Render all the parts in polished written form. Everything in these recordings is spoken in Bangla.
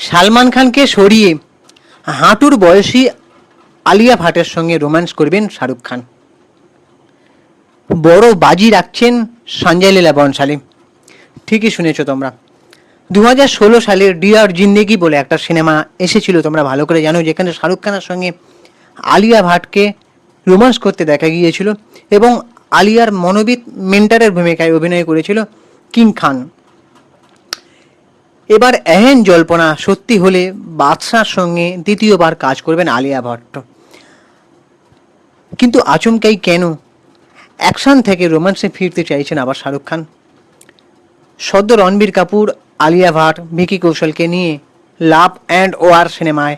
সালমান খানকে সরিয়ে হাঁটুর বয়সী আলিয়া ভাটের সঙ্গে রোম্যান্স করবেন শাহরুখ খান। বড় বাজি রাখছেন সঞ্জয় লীলা বনশালী। ঠিকই শুনেছো তোমরা। 2016 সালের ডিয়ার জিন্দেগি বলে একটা সিনেমা এসেছিল, তোমরা ভালো করে জানো, যেখানে শাহরুখ খানের সঙ্গে আলিয়া ভাটকে রোম্যান্স করতে দেখা গিয়েছিল এবং আলিয়ার মনোবিদ মেন্টারের ভূমিকায় অভিনয় করেছিল কিং খান। এবার এহেন জল্পনা সত্যি হলে বাদশার সঙ্গে দ্বিতীয়বার কাজ করবেন আলিয়া ভট্ট। কিন্তু আচমকাই কেন অ্যাকশন থেকে রোম্যান্সে ফিরতে চাইছেন আবার শাহরুখ খান? সদ্য রণবীর কাপুর, আলিয়া ভাট, ভিকি কৌশলকে নিয়ে লাভ অ্যান্ড ওয়ার সিনেমায়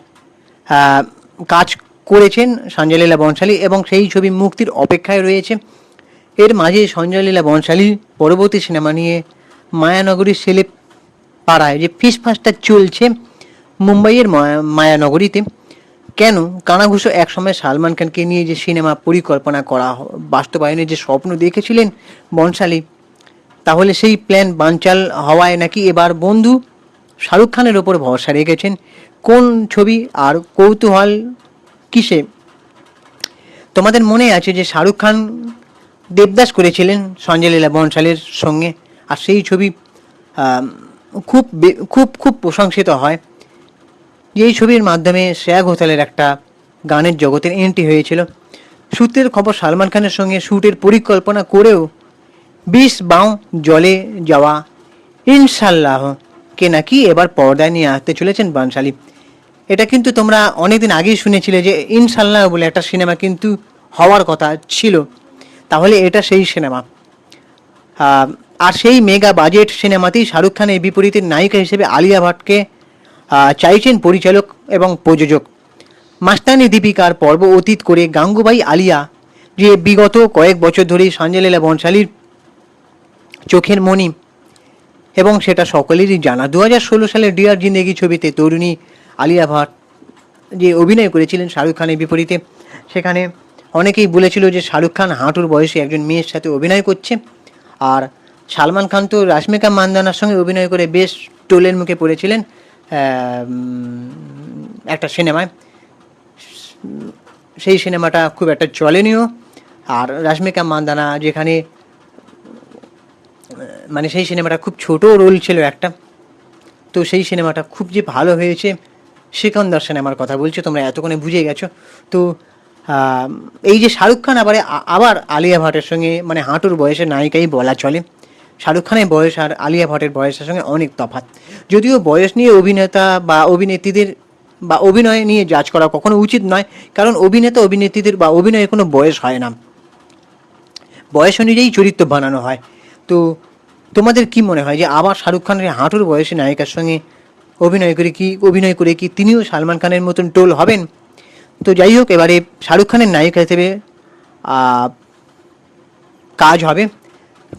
কাজ করেছেন সঞ্জয় লীলা বনশালী এবং সেই ছবি মুক্তির অপেক্ষায় রয়েছে। এর মাঝে সঞ্জয় লীলা বনশালী পরবর্তী সিনেমা নিয়ে মায়ানগরীর সেলে পাড়ায় যে ফিসফাসটা চলছে মুম্বাইয়ের মায়ানগরীতে, কেন কানাঘুষো একসময় সালমান খানকে নিয়ে যে সিনেমা পরিকল্পনা করা বাস্তবায়নের যে স্বপ্ন দেখেছিলেন বনশালী, তাহলে সেই প্ল্যান বানচাল হওয়ায় নাকি এবার বন্ধু শাহরুখ খানের ওপর ভরসা রেখেছেন। কোন ছবি আর কৌতূহল কিসে? তোমাদের মনে আছে যে শাহরুখ খান দেবদাস করেছিলেন সঞ্জয় লীলা বনশালীর সঙ্গে, আর সেই ছবি খুব খুব খুব প্রশংসিত হয়। এই ছবির মাধ্যমে শ্রেয়া ঘোষালের একটা গানের জগতের এন্ট্রি হয়েছিল। সূত্রের খবর, সালমান খানের সঙ্গে শ্যুটের পরিকল্পনা করেও 20 বাউ জলে যাওয়া ইনশাল্লাহ কে নাকি এবার পর্দায় নিয়ে আসতে চলেছেন বনশালী। এটা কিন্তু তোমরা অনেকদিন আগেই শুনেছিলে যে ইনশাল্লাহ বলে একটা সিনেমা কিন্তু হওয়ার কথা ছিল। তাহলে এটা সেই সিনেমা, আর সেই মেগা বাজেট সিনেমাতেই শাহরুখ খানের বিপরীতে নায়িকা হিসেবে আলিয়া ভাটকে চাইছেন পরিচালক এবং প্রযোজক। মাস্তানি দীপিকার পর্ব অতীত করে গাঙ্গুবাই আলিয়া, যে বিগত কয়েক বছর ধরেই সঞ্জয় লীলা বনশালীর চোখের মণি এবং সেটা সকলেরই জানা। 2016 সালের ডিয়ার জিন্দেগি ছবিতে তরুণী আলিয়া ভাট যে অভিনয় করেছিলেন শাহরুখ খানের বিপরীতে, সেখানে অনেকেই বলেছিল যে শাহরুখ খান হাঁটুর বয়সে একজন মেয়ের সাথে অভিনয় করছে। আর সালমান খান তো রাশ্মিকা মান্দানার সঙ্গে অভিনয় করে বেশ টোলের মুখে পড়েছিলেন একটা সিনেমায়। সেই সিনেমাটা খুব একটা চলেনিও, আর রাশ্মিকা মান্দানা যেখানে মানে সেই সিনেমাটা খুব ছোট রোল ছিল একটা, তো সেই সিনেমাটা খুব যে ভালো হয়েছে, সিকন্দর সিনেমার কথা বলছো, তোমরা এতক্ষণে বুঝে গেছো। তো এই যে শাহরুখ খান আবার আলিয়া ভাটের সঙ্গে মানে হাঁটুর বয়সের নায়িকাই বলা চলে। শাহরুখ খানের বয়স আর আলিয়া ভাটের বয়সের সঙ্গে অনেক তফাৎ। যদিও বয়স নিয়ে অভিনেতা বা অভিনেত্রীদের বা অভিনয় নিয়ে জাজ করা কখনো উচিত নয়, কারণ অভিনেতা অভিনেত্রীদের বা অভিনয়ে কোনো বয়স হয় না, বয়স অনুযায়ী চরিত্র বানানো হয়। তো তোমাদের কি মনে হয় যে আবার শাহরুখ খানের হাঁটুর বয়সী নায়িকার সঙ্গে অভিনয় করে কি তিনিও সালমান খানের মতন টোল হবেন? তো যাই হোক, এবারে শাহরুখ খানের নায়িকা হিসেবে কাজ হবে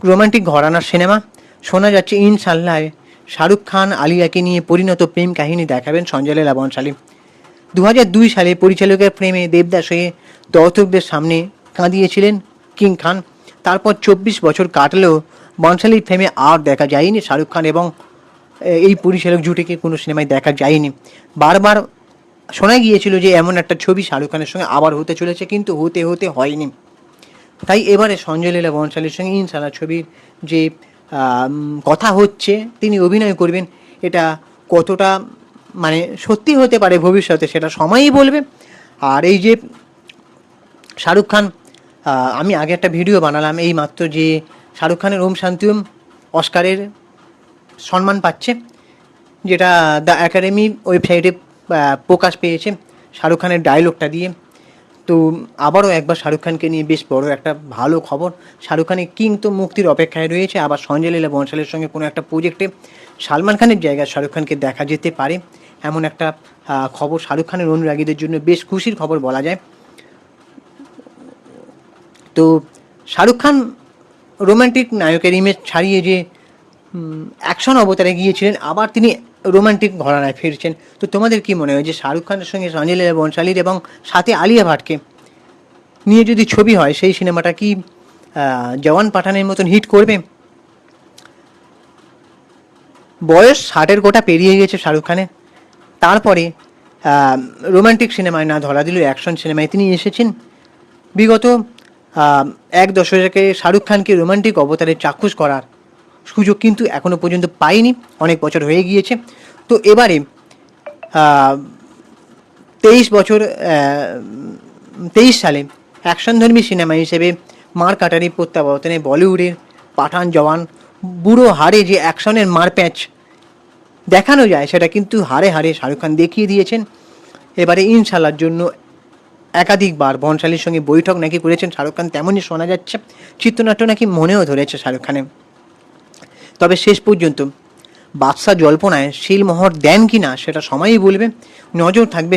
রোমান্টিক ঘরানার সিনেমা। শোনা যাচ্ছে ইনশাল্লাহ শাহরুখ খান আলিয়াকে নিয়ে পরিণত প্রেম কাহিনী দেখাবেন সঞ্জয় লীলা বনশালী। 2002 সালে পরিচালকের প্রেমে দেবদাস হয়ে দর্শকদের সামনে কাঁদিয়েছিলেন কিং খান। তারপর 24 বছর কাটলেও বনশালীর প্রেমে আর দেখা যায়নি শাহরুখ খান এবং এই পরিচালক জুটিকে কোনো সিনেমায় দেখা যায়নি। বারবার শোনা গিয়েছিল যে এমন একটা ছবি শাহরুখ খানের সঙ্গে আবার হতে চলেছে, কিন্তু হতে হয়নি। তাই এবারে সঞ্জয় লীলা বনশালীর সঙ্গে ইনশাল্লাহ ছবির যে কথা হচ্ছে, তিনি অভিনয় করবেন, এটা কতটা মানে সত্যি হতে পারে ভবিষ্যতে সেটা সময়ই বলবে। আর এই যে শাহরুখ খান, আমি আগে একটা ভিডিও বানালাম এই মাত্র যে শাহরুখ খানের ওম শান্তি ওম অস্কারের সম্মান পাচ্ছে, যেটা দ্য একাডেমি ওয়েবসাইটে প্রকাশ পেয়েছে শাহরুখ খানের ডায়লগটা দিয়ে। তো আবারও একবার শাহরুখ খানকে নিয়ে বেশ বড় একটা ভালো খবর। শাহরুখ খানের কিং তো মুক্তির অপেক্ষায় রয়েছে, আবার সঞ্জয় লীলা বনশালীর সঙ্গে কোনো একটা প্রজেক্টে সালমান খানের জায়গায় শাহরুখ খানকে দেখা যেতে পারে, এমন একটা খবর শাহরুখ খানের অনুরাগীদের জন্য বেশ খুশির খবর বলা যায়। তো শাহরুখ খান রোমান্টিক নায়কের ইমেজ ছাড়িয়ে যে অ্যাকশন অবতারে গিয়েছিলেন, আবার তিনি রোমান্টিক ঘরানায় ফিরছেন। তো তোমাদের কি মনে হয় যে শাহরুখ খানের সঙ্গে সঞ্জয় লীলা বনশালীর এবং সাথে আলিয়া ভাটকে নিয়ে যদি ছবি হয়, সেই সিনেমাটা কি জওয়ান পাঠানের মতন হিট করবে? বয়স 60-এর কোটা পেরিয়ে গেছে শাহরুখ খানের, তারপরে রোমান্টিক সিনেমায় না ধরা দিল, অ্যাকশন সিনেমায় তিনি এসেছেন। বিগত এক দশকে শাহরুখ খানকে রোমান্টিক অবতারে চাক্ষুষ করার সুযোগ কিন্তু এখনও পর্যন্ত পাইনি, অনেক বছর হয়ে গিয়েছে। তো এবারে 23 সালে অ্যাকশনধর্মী সিনেমা হিসেবে মার কাটারি প্রত্যাবর্তনে বলিউডের পাঠান, জওয়ান, বুড়ো হাড়ে যে অ্যাকশনের মারপ্যাচ দেখানো যায় সেটা কিন্তু হাড়ে হাড়ে শাহরুখ খান দেখিয়ে দিয়েছেন। এবারে ইনশাল্লাহর জন্য একাধিকবার বনশালীর সঙ্গে বৈঠক নাকি করেছেন শাহরুখ খান, তেমনই শোনা যাচ্ছে। চিত্রনাট্য নাকি মনেও ধরেছে শাহরুখ খানের। তবে শেষ পর্যন্ত বাদশা জল্পনায় শিলমোহর দেন কি না সেটা সময়ই বলবে, নজর থাকবে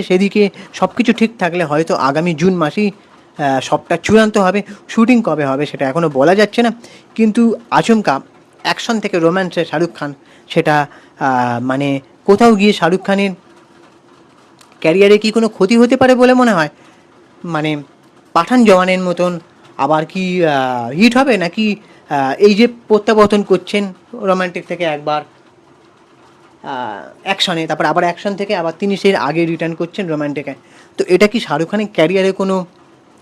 সেদিকে সব কিছু ঠিক থাকলে হয়তো আগামী জুন মাসেই সবটা চূড়ান্ত হবে। শুটিং কবে হবে সেটা এখনও বলা যাচ্ছে না, কিন্তু আচমকা অ্যাকশন থেকে রোম্যান্সে শাহরুখ খান, সেটা মানে কোথাও গিয়ে শাহরুখ খানের ক্যারিয়ারে কি কোনো ক্ষতি হতে পারে বলে মনে হয়? মানে পাঠান জওয়ানের মতন আবার কি হিট হবে, নাকি এই যে প্রত্যাবর্তন করছেন রোমান্টিক থেকে একবার অ্যাকশনে, তারপর আবার অ্যাকশন থেকে আবার তিনি সেই আগে রিটার্ন করছেন রোমান্টিকে, তো এটা কি শাহরুখ খানের ক্যারিয়ারে কোনো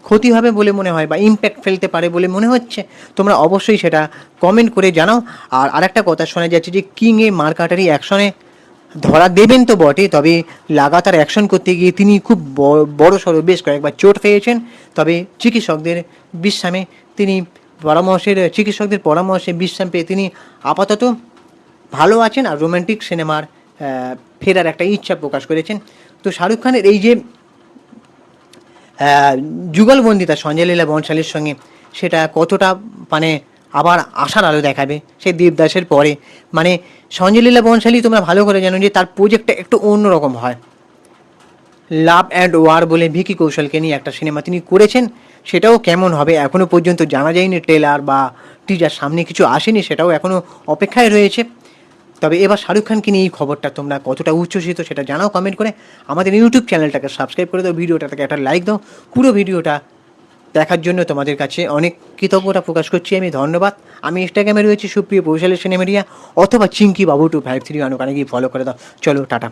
ক্ষতি হবে বলে মনে হয় বা ইম্প্যাক্ট ফেলতে পারে বলে মনে হচ্ছে? তোমরা অবশ্যই সেটা কমেন্ট করে জানাও। আর আরেকটা কথা শোনা যাচ্ছে যে কিংয়ে মার কাটারি অ্যাকশনে ধরা দেবেন তো বটে, তবে লাগাতার অ্যাকশন করতে গিয়ে তিনি খুব বড় সড়ো বেশ কয়েকবার চোট পেয়েছেন। তবে চিকিৎসকদের পরামর্শে বিশ্রাম পেয়ে তিনি আপাতত ভালো আছেন আর রোমান্টিক সিনেমার ফেরার একটা ইচ্ছা প্রকাশ করেছেন। তো শাহরুখ খানের এই যে যুগলবন্দিতা সঞ্জয় লীলা বনশালীর সঙ্গে, সেটা কতটা মানে আবার আশার আলো দেখাবে সেই দেবদাসের পরে? মানে সঞ্জয় লীলা বনশালী তোমরা ভালো করে জানো যে তার প্রজেক্টটা একটু অন্যরকম হয়। লাভ অ্যান্ড ওয়ার বলে ভিকি কৌশলকে নিয়ে একটা সিনেমা তিনি করেছেন, সেটাও কেমন হবে এখনও পর্যন্ত জানা যায়নি। ট্রেলার বা টিজার সামনে কিছু আসেনি, সেটাও এখনও অপেক্ষায় রয়েছে। তবে এবার শাহরুখ খানকে নিয়ে এই খবরটা তোমরা কতটা উচ্ছ্বসিত সেটা জানাও কমেন্ট করে। আমাদের ইউটিউব চ্যানেলটাকে সাবস্ক্রাইব করে দাও, ভিডিওটাকে একটা লাইক দাও। পুরো ভিডিওটা দেখার জন্য তোমাদের কাছে অনেক কৃতজ্ঞতা প্রকাশ করছি আমি, ধন্যবাদ। আমি ইনস্টাগ্রামে রয়েছি সুপ্রিয় বৈশালী সিনেমেরিয়া, অথবা চিঙ্কি বাবু 253 ওখানে গিয়ে ফলো করে দাও। চলো টাটা।